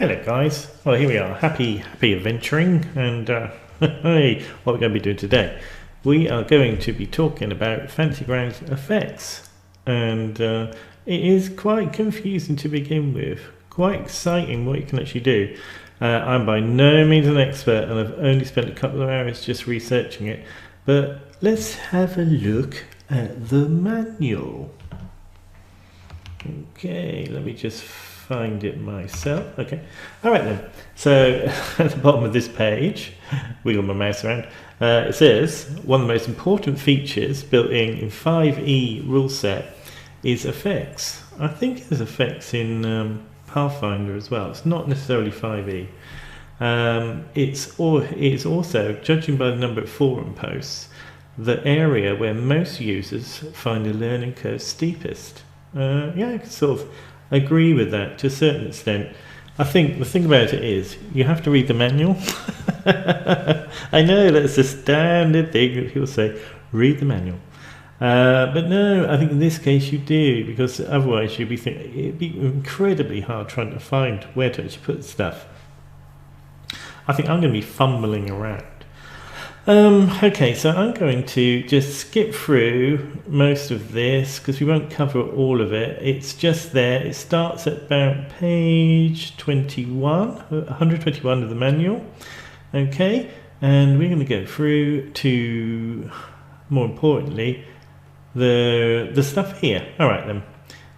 Hello guys, well here we are, happy adventuring, and hey, what we're going to be doing today, we are going to be talking about Fantasy Grounds effects, and it is quite confusing to begin with, quite exciting what you can actually do. I'm by no means an expert and I've only spent a couple of hours just researching it, but let's have a look at the manual. Okay, let me just find it myself. Okay, all right then. So at the bottom of this page, wiggle my mouse around, it says one of the most important features built in 5e rule set is effects. I think there's effects in Pathfinder as well. It's not necessarily 5e. It's also, judging by the number of forum posts, the area where most users find the learning curve steepest. Yeah, I can sort of agree with that to a certain extent. I think the thing about it is you have to read the manual. I know that's a standard thing that people say, read the manual. But no, I think in this case you do, because otherwise you'd be thinking it'd be incredibly hard trying to find where to actually put stuff. I think I'm going to be fumbling around. Okay, so I'm going to just skip through most of this because we won't cover all of it. It's just there. It starts at about page 121 of the manual. Okay, and we're going to go through to, more importantly, the stuff here. All right then.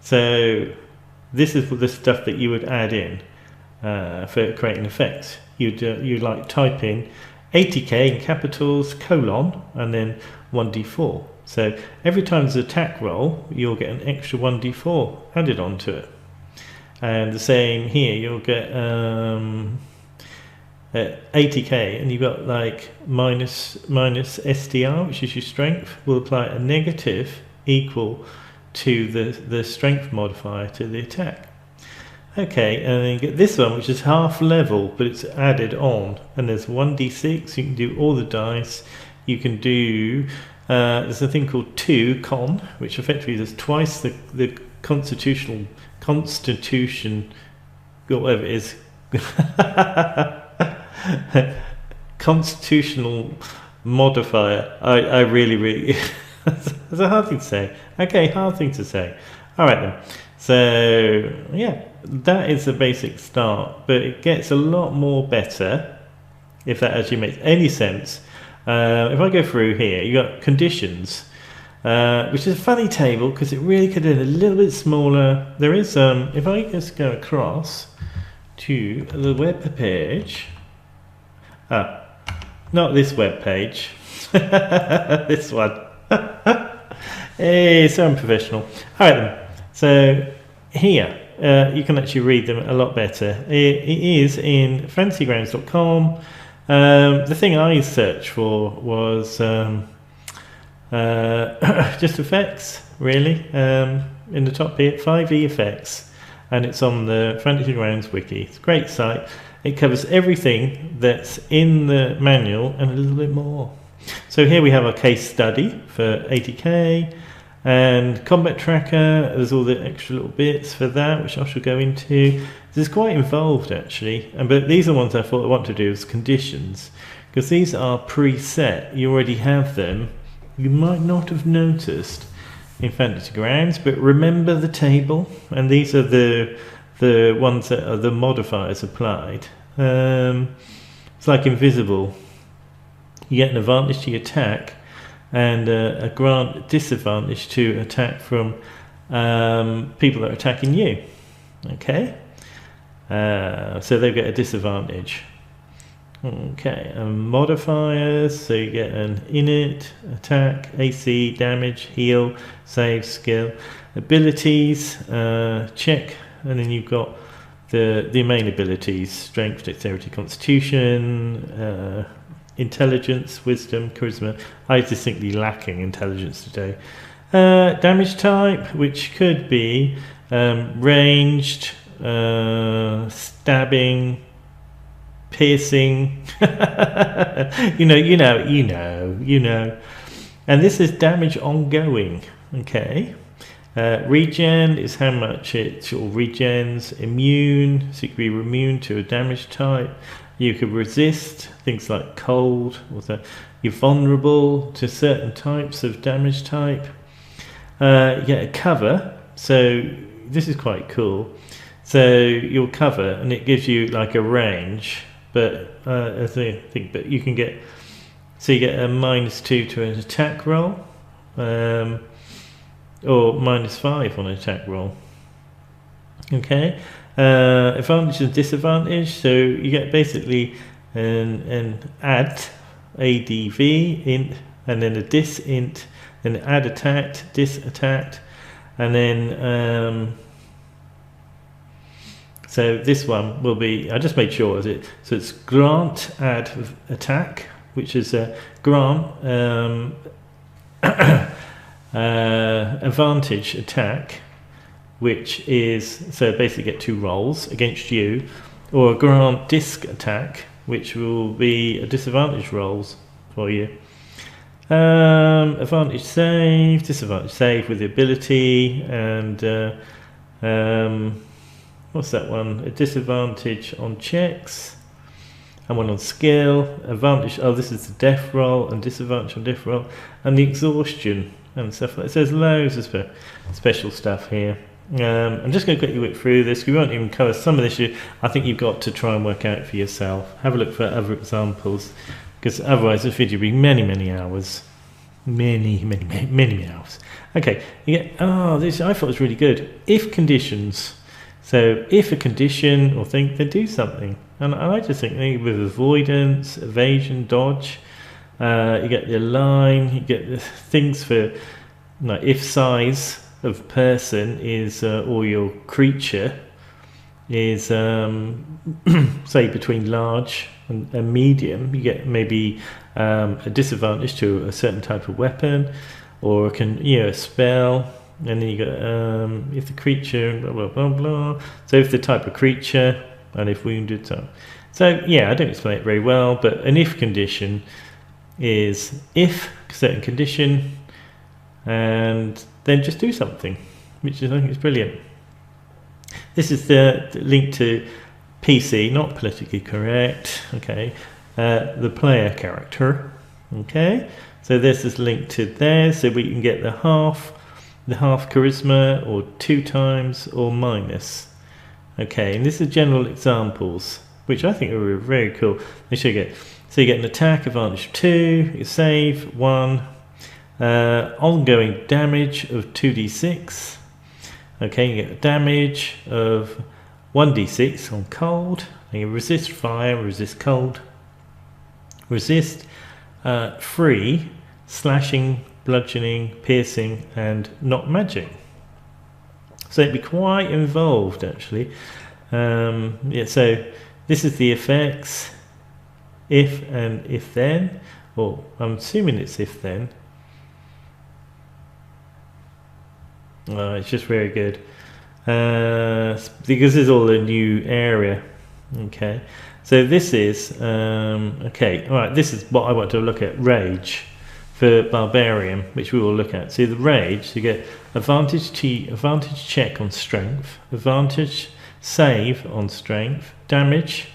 So this is the stuff that you would add in for creating effects. You'd like type in 80k in capitals, colon, and then 1d4. So every time there's an attack roll, you'll get an extra 1d4 added onto it. And the same here, you'll get 80k, and you've got like minus SDR, which is your strength, will apply a negative equal to the strength modifier to the attack. Okay, and then you get this one, which is half level, but it's added on. And there's 1d6, you can do all the dice. You can do, there's a thing called 2 con, which effectively is twice the constitution, or whatever it is. Constitutional modifier. I really, it's a hard thing to say. Okay, hard thing to say. All right then. So yeah, that is the basic start, but it gets a lot more better, if that actually makes any sense. If I go through here, you got conditions, which is a funny table because it really could have been a little bit smaller. There is, if I just go across to the web page, not this web page, this one. Hey, so unprofessional. All right then. So here, you can actually read them a lot better. It is in fantasygrounds.com. The thing I searched for was just effects, really. In the top here, 5e effects, and it's on the Fantasy Grounds wiki. It's a great site. It covers everything that's in the manual and a little bit more. So here we have our case study for 80k. And combat tracker, there's all the extra little bits for that, which I shall go into. This is quite involved actually, but these are the ones I thought I want to do as conditions, because these are preset. You already have them. You might not have noticed in Fantasy Grounds, but remember the table, and these are the ones that are the modifiers applied. It's like invisible. You get an advantage to your attack, and a grant disadvantage to attack from people that are attacking you. Okay, so they get a disadvantage. Okay, modifiers, so you get an init, attack, AC, damage, heal, save, skill, abilities, check, and then you've got the main abilities: strength, dexterity, constitution, intelligence, wisdom, charisma. I distinctly lacking intelligence today. Damage type, which could be ranged, stabbing, piercing. you know. And this is damage ongoing. Okay. Regen is how much it sort of regens. Immune, so you can be immune to a damage type. You can resist things like cold, or you're vulnerable to certain types of damage type. You get a cover, so this is quite cool. So you'll cover, and it gives you like a range, but as I think, but you can get, so you get a -2 to an attack roll, or -5 on an attack roll. Okay, advantage and disadvantage. So you get basically an add ADV int, and then a dis int, then add attacked, dis attacked, and then so this one will be, I just made sure is it, so it's grant add attack, which is a grant advantage attack, which is, so basically get 2 rolls against you, or a grant disc attack, which will be a disadvantage rolls for you. Advantage save, disadvantage save with the ability, and what's that one? A disadvantage on checks, and one on skill. Advantage, oh, this is the death roll, and disadvantage on death roll, and the exhaustion and stuff like that. So there's loads of special stuff here. I'm just going to quickly whip through this. We won't even cover some of this. I think you've got to try and work out for yourself. Have a look for other examples, because otherwise this video will be many hours. Many hours. Okay, you get, oh, this I thought was really good. If conditions. So if a condition or thing, they do something. And I just think with avoidance, evasion, dodge, you get the line, you get the things for, like, if size of person is, or your creature is, say between large and medium, you get maybe a disadvantage to a certain type of weapon, or a spell. And then you got if the creature blah blah blah blah. So if the type of creature, and if wounded, so yeah, I don't explain it very well, but an if condition is if certain condition, and then just do something, which I think is brilliant. This is the link to PC, not politically correct. Okay, the player character. Okay, so this is linked to there, so we can get the half charisma, or 2 times, or minus. Okay, and this is general examples, which I think are very cool. They should get, so you get an attack advantage of 2, you save 1, ongoing damage of 2d6. Okay, you get a damage of 1d6 on cold, and you resist fire, resist cold, resist free, slashing, bludgeoning, piercing, and not magic. So it'd be quite involved, actually. Yeah, so this is the effects, if and if then, or I'm assuming it's if then. It's just very good, because it's all a new area. Okay, so this is okay. All right, this is what I want to look at: rage for barbarian, which we will look at. So the rage, you get advantage check on strength, advantage save on strength, damage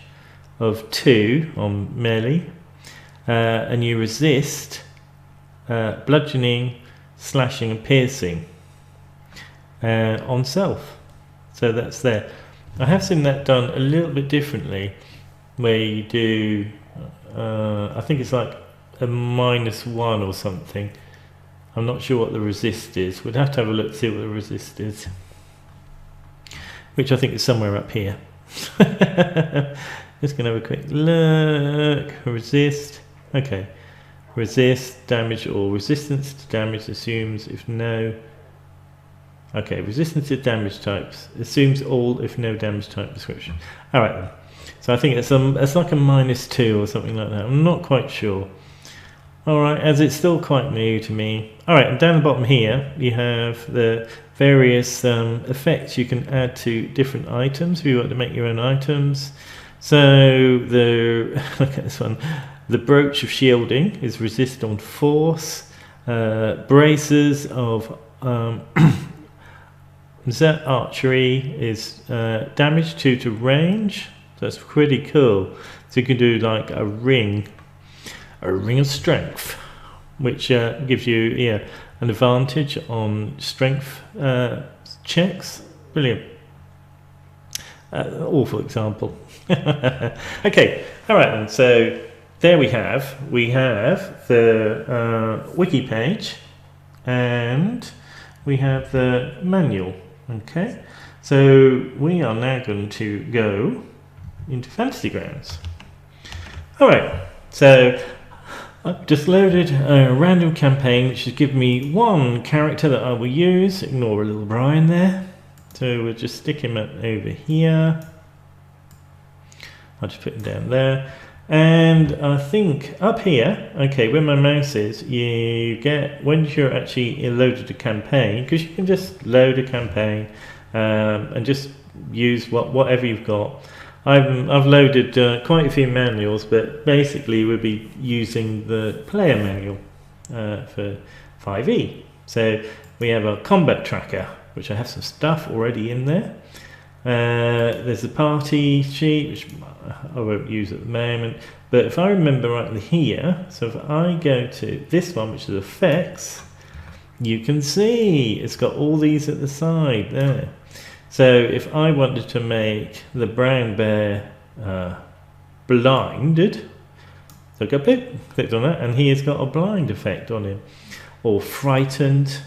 of 2 on melee, and you resist bludgeoning, slashing, and piercing on self. So that's there. I have seen that done a little bit differently, where you do, I think it's like a -1 or something. I'm not sure what the resist is. We'd have to have a look to see what the resist is, which I think is somewhere up here. Just gonna have a quick look. Resist. Okay. Resist damage, or resistance to damage assumes if no. Okay, resistance to damage types assumes all if no damage type description. All right then. So I think it's like a -2 or something like that. I'm not quite sure. Alright, as it's still quite new to me. Alright, and down the bottom here you have the various effects you can add to different items if you want to make your own items. So look at this one. The brooch of shielding is resist on force. Braces of Z archery is damage 2 to range. So that's pretty cool. So you can do like a ring of strength, which gives you an advantage on strength checks. Brilliant. Awful example. Okay, all right then. So there we have the wiki page, and we have the manual. Okay, so we are now going to go into Fantasy Grounds. All right, so I've just loaded a random campaign which has given me one character that I will use. Ignore a little Brian there. So we'll just stick him up over here. I'll just put him down there. And I think up here, okay, where my mouse is, you get, when you're actually loaded a campaign, because you can just load a campaign and just use whatever you've got. I've loaded quite a few manuals, but basically we'll be using the player manual for 5e. So we have a combat tracker, which I have some stuff already in there. There's a party sheet, which I won't use at the moment, but if I remember rightly here, so if I go to this one, which is effects, you can see it's got all these at the side there. So if I wanted to make the brown bear blinded, so I go clicked on that, and he has got a blind effect on him. Or frightened.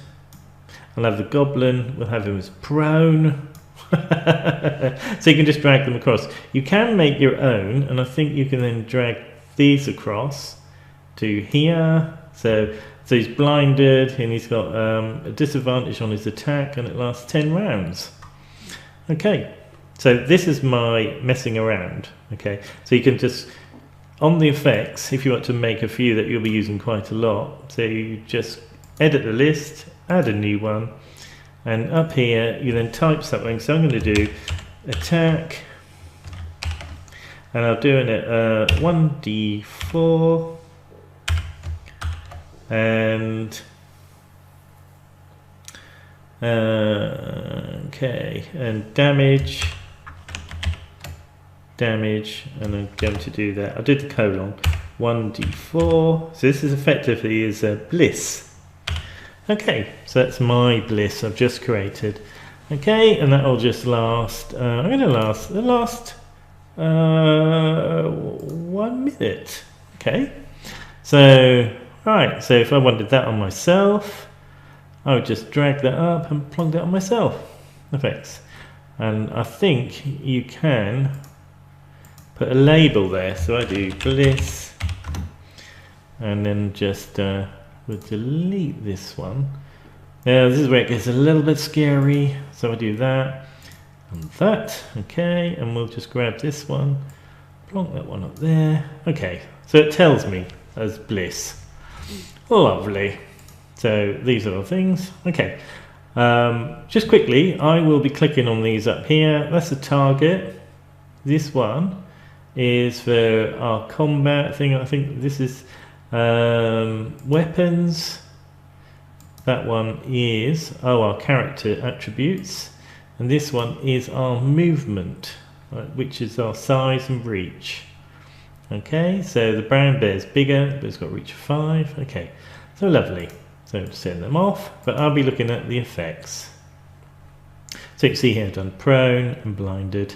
I'll have the goblin, we'll have him as prone. So you can just drag them across. You can make your own, and I think you can then drag these across to here. So he's blinded, and he's got a disadvantage on his attack, and it lasts 10 rounds. Okay, so this is my messing around. Okay, so you can just, on the effects, if you want to make a few that you'll be using quite a lot, so you just edit the list, add a new one, and up here you then type something. So I'm going to do attack, and I'll do it at 1d4, and okay, and damage, and I'm going to do that. I did the colon 1d4. So this is effectively is a bliss. Okay, so that's my bliss I've just created. Okay, and that will just last. I'm going to last 1 minute. Okay, so right. So if I wanted that on myself, I would just drag that up and plonk that on myself. Effects, and I think you can put a label there. So I do bliss, and then just we'll delete this one. Now this is where it gets a little bit scary. So I do that and that. Okay, and we'll just grab this one, plonk that one up there. Okay, so it tells me as bliss. Lovely. So these are the things. Okay, just quickly, I will be clicking on these up here. That's the target. This one is for our combat thing. I think this is weapons. That one is our character attributes, and this one is our movement, right, which is our size and reach. Okay, so the brown bear is bigger, but it's got reach of 5. Okay, so lovely. So send them off, but I'll be looking at the effects. So you can see here I've done prone and blinded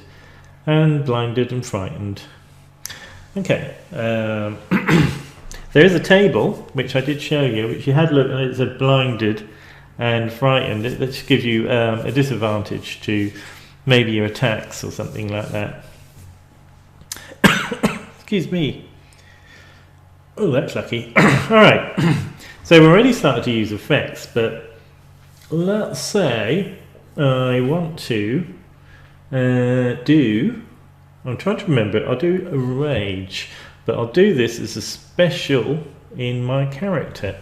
and frightened. Okay, there is a table which I did show you, which you had looked at. It said blinded and frightened. That just gives you a disadvantage to maybe your attacks or something like that. Excuse me. Oh, that's lucky. All right. So we've already started to use effects, but let's say I want to do, I'm trying to remember, I'll do a rage, but I'll do this as a special in my character.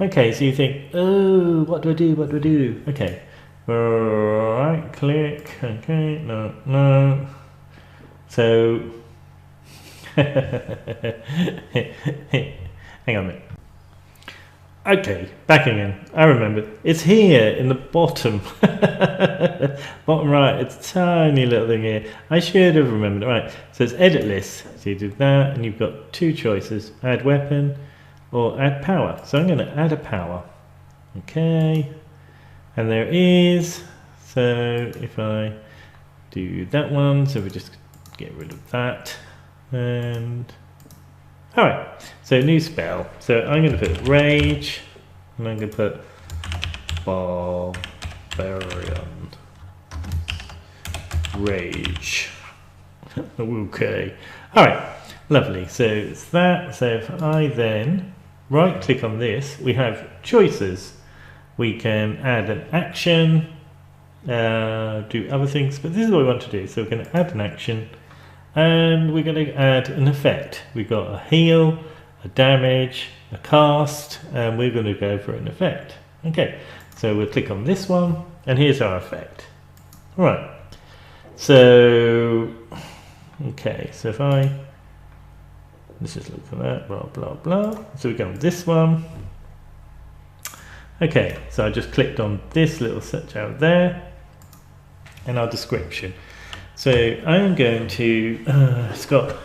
Okay, so you think, oh, what do I do? Okay, right click, okay, no. So, hang on a minute. Okay, back again. I remember. It's here in the bottom. Bottom right. It's a tiny little thing here. I should have remembered. Right. So it's edit list. So you do that and you've got two choices. Add weapon or add power. So I'm going to add a power. Okay. And there it is. So if I do that one, so we just get rid of that. And alright, so new spell. So I'm going to put rage, and I'm going to put barbarian rage. Okay, alright, lovely. So it's that. So if I then right click on this, we have choices. We can add an action, do other things, but this is what we want to do. So we're going to add an action. And we're going to add an effect. We've got a heal, a damage, a cast, and we're going to go for an effect. Okay, so we'll click on this one, and here's our effect. Right, so, okay, so if let's just look for that, blah, blah, blah. So we go on this one. Okay, so I just clicked on this little search out there, and our description. So I'm going to, it's got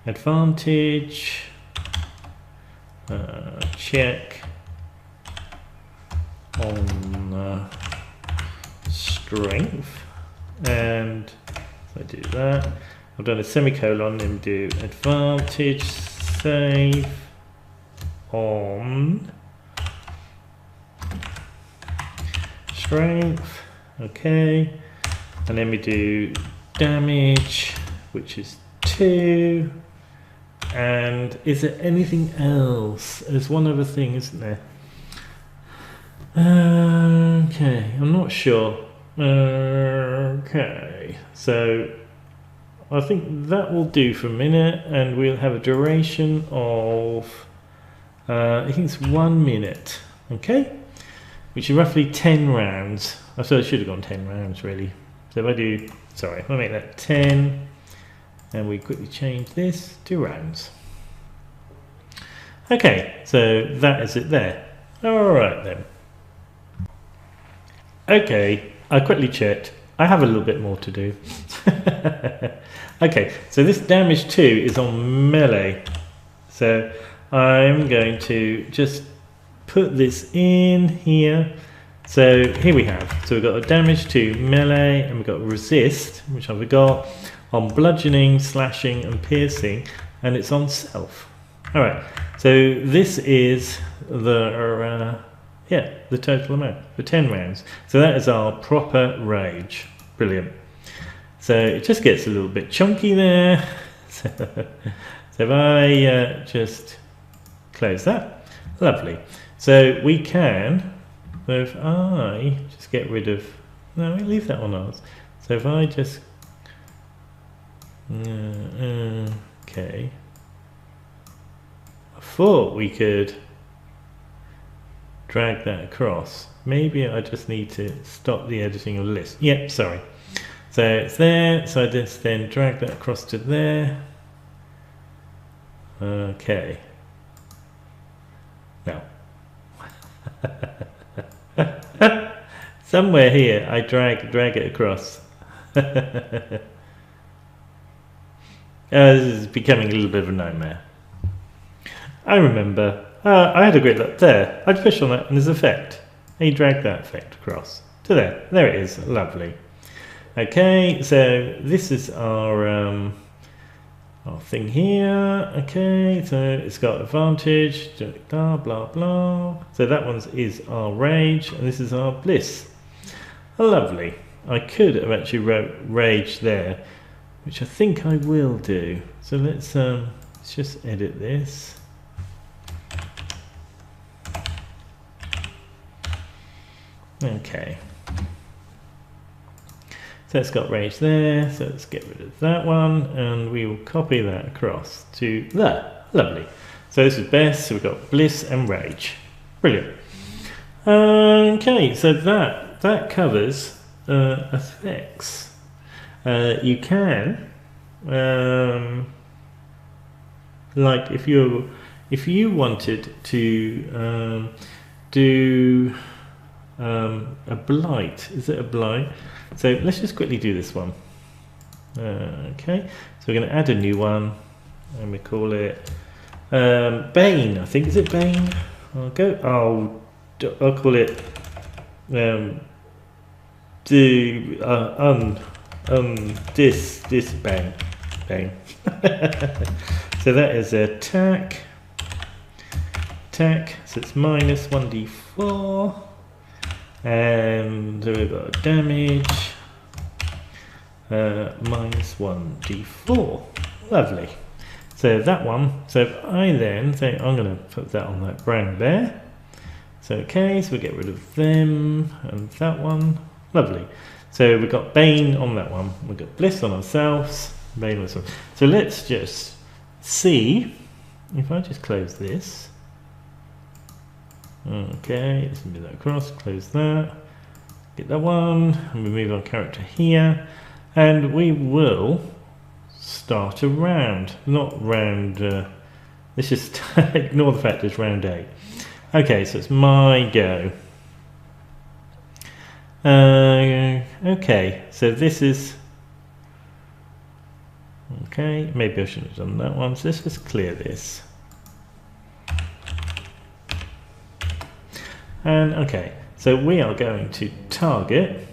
advantage, check on strength, and if I do that, I've done a semicolon and do advantage save on strength, okay, and then we do damage, which is 2, and is there anything else? There's one other thing, isn't there? Okay, I'm not sure. Okay, so I think that will do for a minute, and we'll have a duration of I think it's 1 minute, okay, which is roughly 10 rounds. I thought I should have gone 10 rounds really. So if I do, sorry, I'll make that 10, and we quickly change this to rounds. Okay, so that is it there. Alright then. Okay, I quickly checked. I have a little bit more to do. Okay, so this damage 2 is on melee. So I'm going to just put this in here. So here we have, so we've got a damage 2 melee, and we've got resist, which I've got on bludgeoning, slashing and piercing, and it's on self. Alright, so this is the the total amount for 10 rounds. So that is our proper rage. Brilliant. So it just gets a little bit chunky there. So if I just close that, lovely. So we can, so if I just get rid of, no, we leave that on ours. So if I just, okay. I thought we could drag that across. Maybe I just need to stop the editing of the list. Yep, sorry. So it's there, so I just then drag that across to there. Okay. Now. Somewhere here I drag it across. This is becoming a little bit of a nightmare. I remember. I had a great look there. I'd push on that and there's effect. And you drag that effect across to there. There it is. Lovely. Okay, so this is our thing here. Okay, so it's got advantage, blah blah blah. So that one is our rage, and this is our bliss. Lovely. I could have actually wrote rage there, which I think I will do. So let's just edit this. Okay. So it's got rage there, so let's get rid of that one, and we will copy that across to there. Lovely. So this is best, so we've got bliss and rage. Brilliant. Okay, so that covers effects. You can like if you wanted to do a blight. Is it a blight? So let's just quickly do this one. Okay, so we're going to add a new one, and we call it Bane. I think, is it Bane? I'll call it this Bane. So that is attack, so it's minus 1d4, and we've got damage, minus 1d4. Lovely. So that one, so if I then say I'm going to put that on that brown bear. So okay, so we get rid of them and that one. Lovely. So we've got Bane on that one. We've got Bliss on ourselves. Bane on ourselves. So let's just see if I just close this. Okay, let's move that across, close that, get that one, and we move our character here, and we will start a round. Not round, let's just ignore the fact it's round 8. Okay, so it's my go. Okay, so this is, okay, maybe I shouldn't have done that one, so let's just clear this. And okay, so we are going to target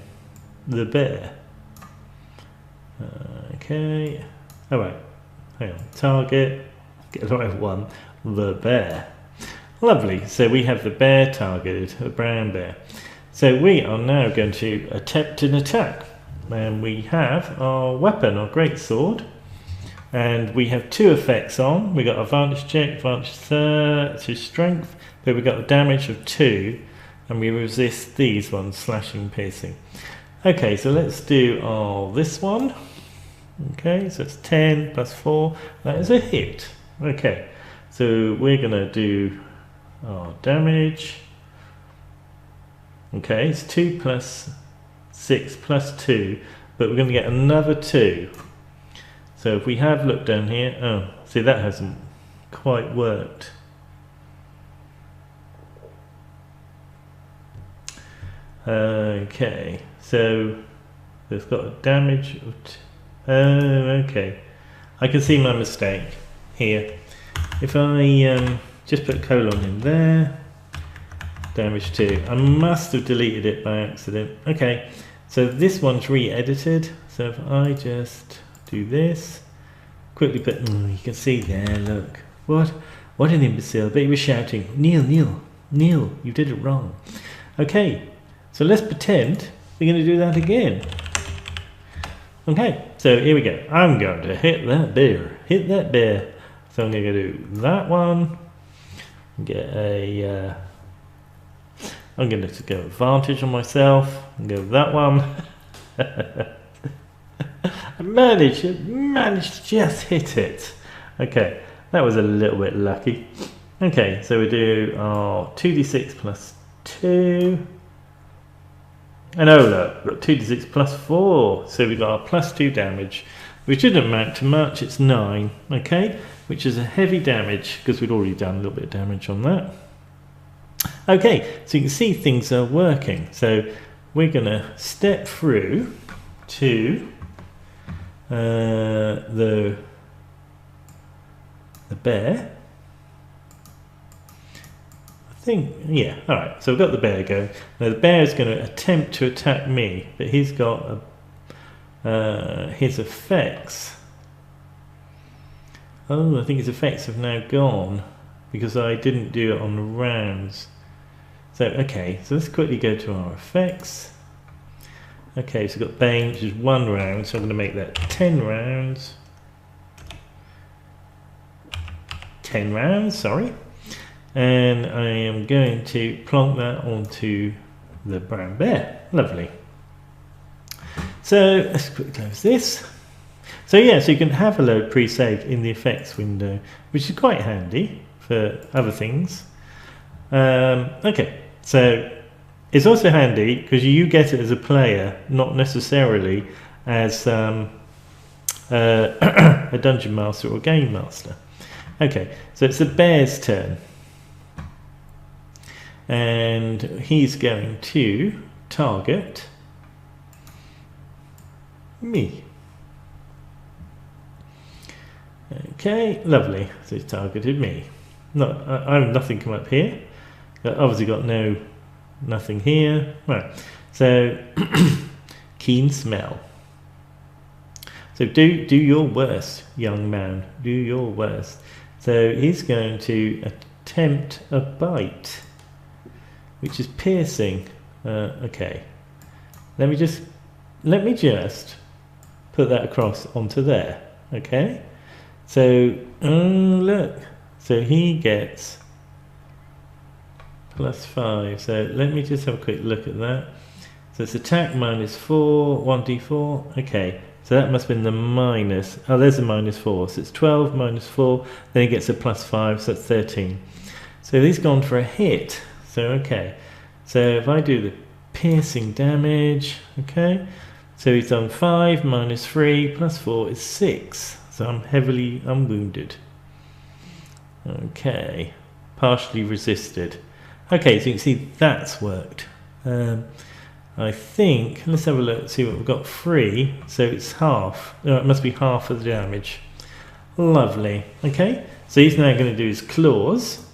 the bear. Okay, alright, hang on, target, get the right one, the bear. Lovely, so we have the bear targeted, a brown bear. So we are now going to attempt an attack. And we have our weapon, our greatsword. And we have 2 effects on. We got advantage check, advantage to strength, but we got a damage of 2, and we resist these ones, slashing, piercing. Okay, so let's do this one. Okay, so it's 10 plus 4. That is a hit. Okay, so we're gonna do our damage. Okay, it's 2 plus 6 plus 2, but we're going to get another 2. So if we have looked down here, oh, see, that hasn't quite worked. Okay, so it's got a damage of okay, I can see my mistake here. If I just put colon in there, damage 2. I must have deleted it by accident. Okay, so this one's re-edited. So if I just do this, quickly put, you can see there, look. What an imbecile. But he was shouting, Neil, you did it wrong. Okay, so let's pretend we're going to do that again. Okay, so here we go. I'm going to hit that bear. So I'm going to do that one. Get a... I'm going to go advantage on myself and go with that one. I managed to just hit it. Okay, that was a little bit lucky. Okay, so we do our 2d6 plus 2. And oh look, we've got 2d6 plus 4. So we've got our plus 2 damage, which didn't amount to much, it's 9. Okay, which is a heavy damage because we'd already done a little bit of damage on that. Okay, so you can see things are working. So we're going to step through to the bear. I think, yeah, alright, so we've got the bear going. Now the bear is going to attempt to attack me, but he's got his effects. Oh, I think his effects have now gone because I didn't do it on the rounds. So, okay, so let's quickly go to our effects. Okay, so we've got Bane, which is 1 round, so I'm going to make that 10 rounds. 10 rounds, sorry. And I am going to plonk that onto the brown bear. Lovely. So, let's quickly close this. So yeah, so you can have a load pre-saved in the effects window, which is quite handy for other things. Okay, so it's also handy because you get it as a player, not necessarily as a dungeon master or game master. Okay, so it's the bear's turn. And he's going to target me. Okay, lovely. So he's targeted me. No, I have nothing come up here. Obviously got nothing here. Right. So keen smell. So do your worst, young man. Do your worst. So he's going to attempt a bite, which is piercing. Okay. Let me just put that across onto there. Okay. So look. So he gets +5. So let me just have a quick look at that. So it's attack -4, 1d4. Okay. So that must have been the minus. Oh, there's a -4. So it's 12 -4. Then he gets a +5. So that's 13. So he's gone for a hit. So okay. So if I do the piercing damage, okay. So he's done 5 -3 +4 is 6. So I'm wounded. Okay, partially resisted. Okay, so you can see that's worked. I think, let's have a look, see what we've got. 3, so it's half. No, it must be half of the damage. Lovely. Okay, so he's now going to do his claws.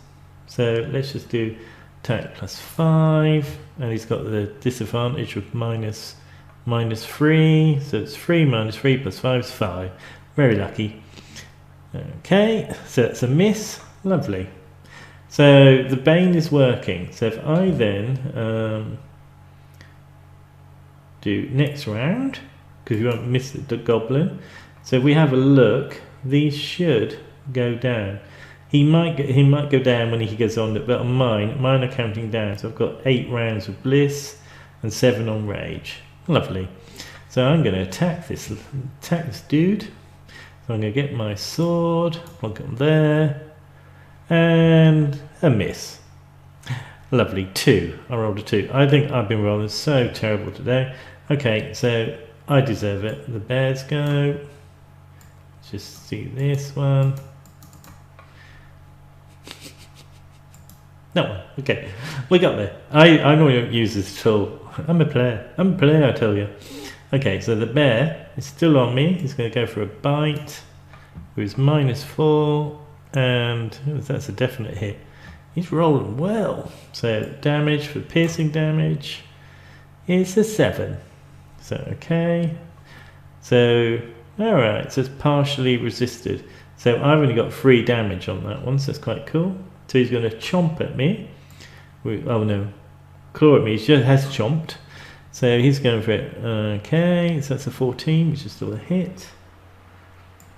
So let's just do attack +5, and he's got the disadvantage of -3, so it's 3 -3 +5 is 5. Very lucky. Okay, so it's a miss. Lovely. So the Bane is working. So if I then do next round, because we won't miss the goblin. So if we have a look, these should go down. He might go down when he goes on, but on mine are counting down. So I've got 8 rounds of bliss and 7 on rage. Lovely. So I'm going to attack this dude. So I'm going to get my sword, plonk it on there, and a miss. Lovely. 2. I rolled a 2. I think I've been rolling so terrible today. Okay, so I deserve it. The bears go. Let's just see this one. That one. Okay, we got there. I normally use this tool. I'm a player, I tell you. Okay, so the bear is still on me. He's going to go for a bite. With -4, and that's a definite hit. He's rolling well. So damage for piercing damage is a 7. So okay. So alright, so it's partially resisted. So I've only got 3 damage on that one, so that's quite cool. So he's going to chomp at me. Oh no, claw at me. He just has chomped. So he's going for it. Okay, so that's a 14, which is still a hit.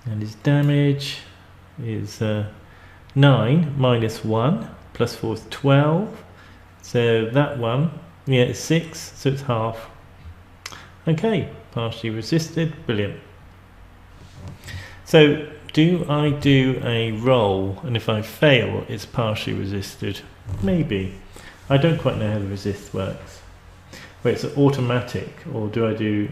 And his damage is 9 -1 +4 is 12. So that one, yeah, it's 6, so it's half. Okay, partially resisted. Brilliant. So do I do a roll, and if I fail, it's partially resisted? Maybe. I don't quite know how the resist works. Wait, it's automatic, or do I do...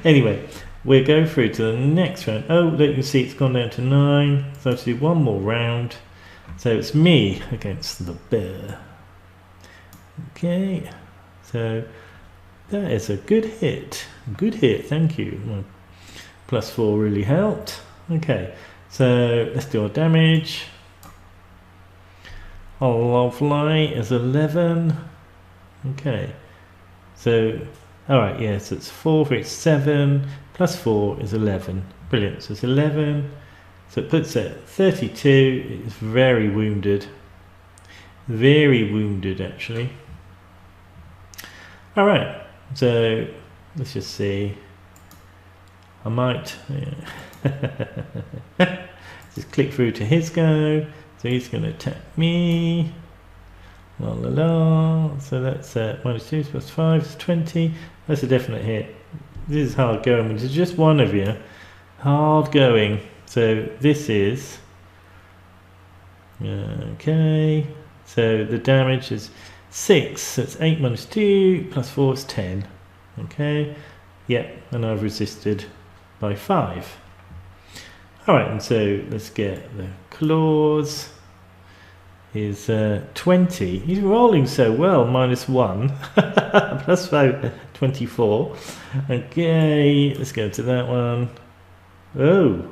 Anyway, we'll go through to the next round. Oh, look, you can see it's gone down to 9. So I have to do one more round. So it's me against the bear. Okay, so that is a good hit. Good hit, thank you. My +4 really helped. Okay, so let's do our damage. Oh, lovely, is 11. Okay, so alright, yes, yeah, so it's 4, 3, it's 7, +4 is 11. Brilliant, so it's 11. So it puts it at 32. It's very wounded. Very wounded, actually. Alright, so let's just see. I might just click through to his go. So he's going to attack me. La la la. So that's -2 +5 is 20. That's a definite hit. This is hard going when there's just one of you. Hard going. So this is okay. So the damage is 6. So it's 8 -2 +4 is 10. Okay. Yep, and I've resisted by 5. Alright, and so let's get the claws. Is 20. He's rolling so well, -1. Plus 5, 24. Okay, let's go to that one. Oh.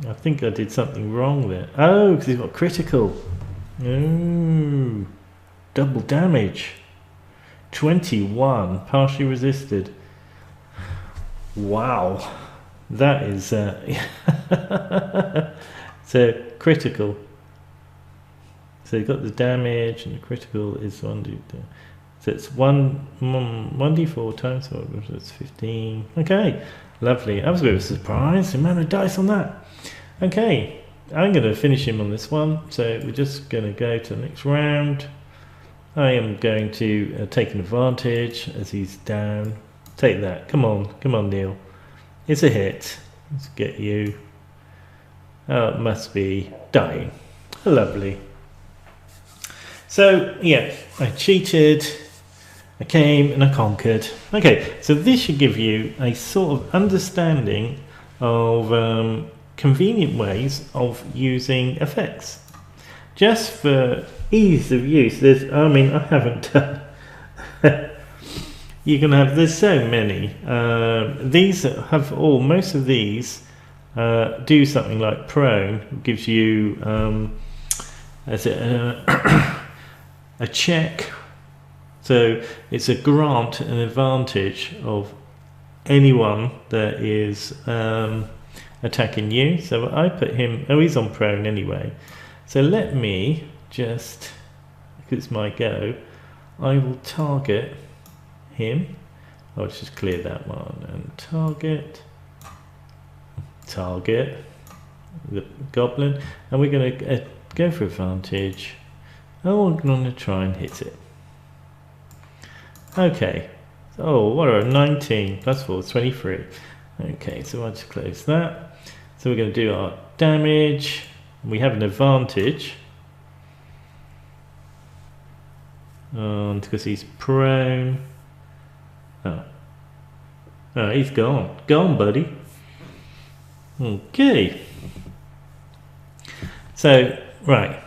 I think I did something wrong there. Oh, because he's got critical. Oh. Double damage. 21. Partially resisted. Wow. That is... So critical. So you got the damage and the critical is 1d. So it's 1d4 times 4, so it's 15. Okay, lovely. That was a bit of a surprise. The amount of dice on that. Okay, I'm going to finish him on this one. So we're just going to go to the next round. I am going to take an advantage as he's down. Take that. Come on, Neil. It's a hit. Let's get you. Oh, it must be dying. Lovely. So, yeah, I cheated, I came and I conquered. Okay, so this should give you a sort of understanding of convenient ways of using effects. Just for ease of use, I haven't done... You can have, there's so many. These have most of these do something like prone, gives you a check, so it's a grant an advantage of anyone that is attacking you. So I put him, he's on prone anyway, so let me just, because it's my go, I will target him. I'll just clear that one and target the goblin, and we're going to go for advantage. Oh, I'm going to try and hit it. Okay. Oh, what are 19 plus 4 is 23. Okay, so I'll just close that. So we're going to do our damage. We have an advantage because he's prone. Oh, he's gone. Gone, buddy. Okay. So, right.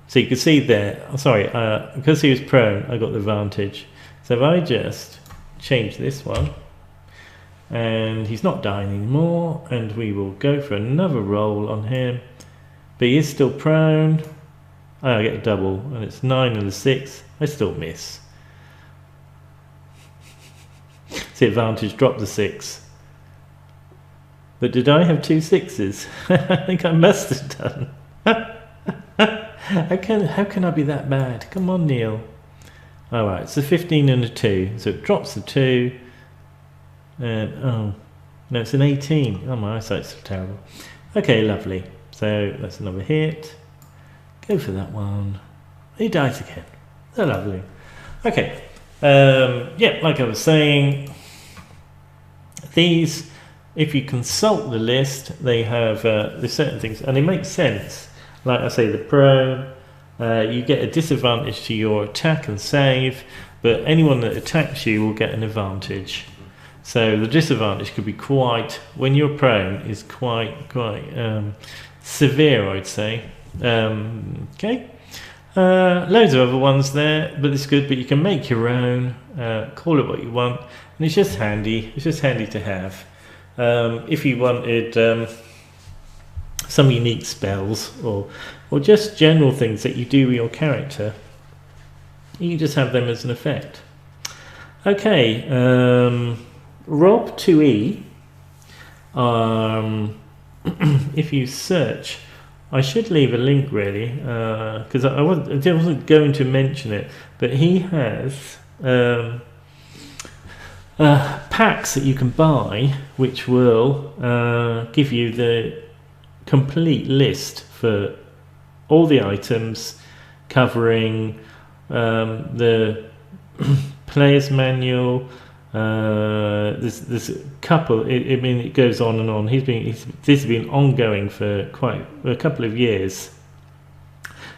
So you can see there, because he was prone, I got the advantage. So if I just change this one, and he's not dying anymore, and we will go for another roll on him, but he is still prone. I get a double, and it's 9 and a 6. I still miss. See, advantage, drop the 6. But did I have 2 6s? I think I must have done. How can I be that bad? Come on, Neil. Alright, so 15 and a 2. So it drops the 2. And, oh, no, it's an 18. Oh, my eyesight's terrible. Okay, lovely. So that's another hit. Go for that one. He dies again. They're lovely. Okay. Yeah, like I was saying, these, if you consult the list, they have there's certain things, and they make sense. Like I say, the prone, you get a disadvantage to your attack and save, but anyone that attacks you will get an advantage. So the disadvantage could be when you're prone, is quite severe, I'd say. Okay. Loads of other ones there, but it's good. But you can make your own, call it what you want, and it's just handy. It's just handy to have. If you wanted some unique spells or just general things that you do with your character, you can just have them as an effect. Okay, Rob Twohy. If you search, I should leave a link really, because I wasn't going to mention it, but he has packs that you can buy which will give you the complete list for all the items, covering the player's manual. There's a couple. I mean, it goes on and on. This has been ongoing for quite a couple of years.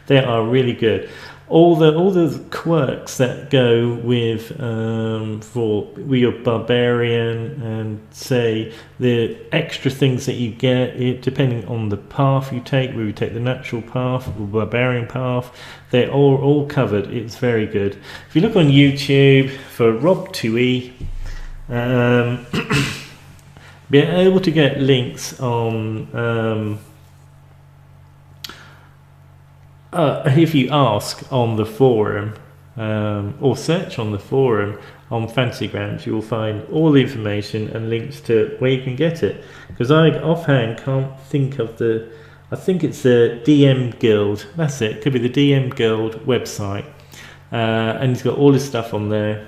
They are really good. all the quirks that go with for your barbarian, and say the extra things that you get depending on the path you take, whether you take the natural path or barbarian path, they're all covered. It's very good. If you look on YouTube for Rob Twohy, be able to get links on if you ask on the forum, or search on the forum on Fantasy Grounds, you will find all the information and links to where you can get it. Because I offhand can't think of I think it's the DM Guild. That's it. Could be the DM Guild website, and he's got all his stuff on there.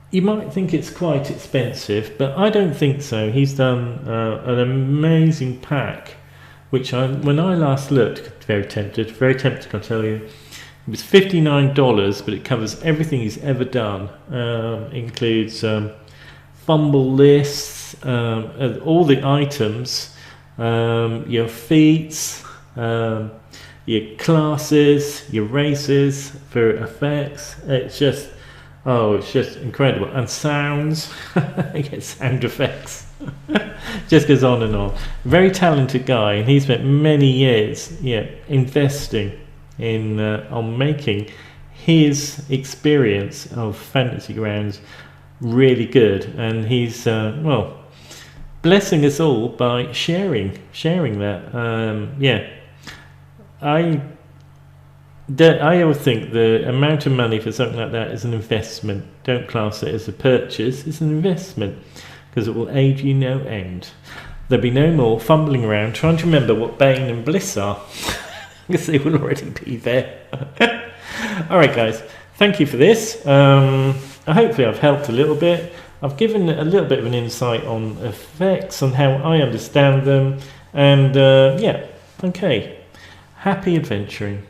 You might think it's quite expensive, but I don't think so. He's done an amazing pack, which when I last looked, very tempted, I'll tell you. It was $59, but it covers everything he's ever done. Includes fumble lists, all the items, your feats, your classes, your races for effects. It's just incredible. And sounds, you get sound effects. Just goes on and on. Very talented guy, and he spent many years investing in on making his experience of Fantasy Grounds really good, and he's blessing us all by sharing that. I always think the amount of money for something like that is an investment. Don't class it as a purchase. It's an investment, because it will aid you no end. There'll be no more fumbling around trying to remember what Bane and Bliss are, because they will already be there. Alright guys, thank you for this. Hopefully I've helped a little bit. I've given a little bit of an insight on effects, on how I understand them, and okay, happy adventuring.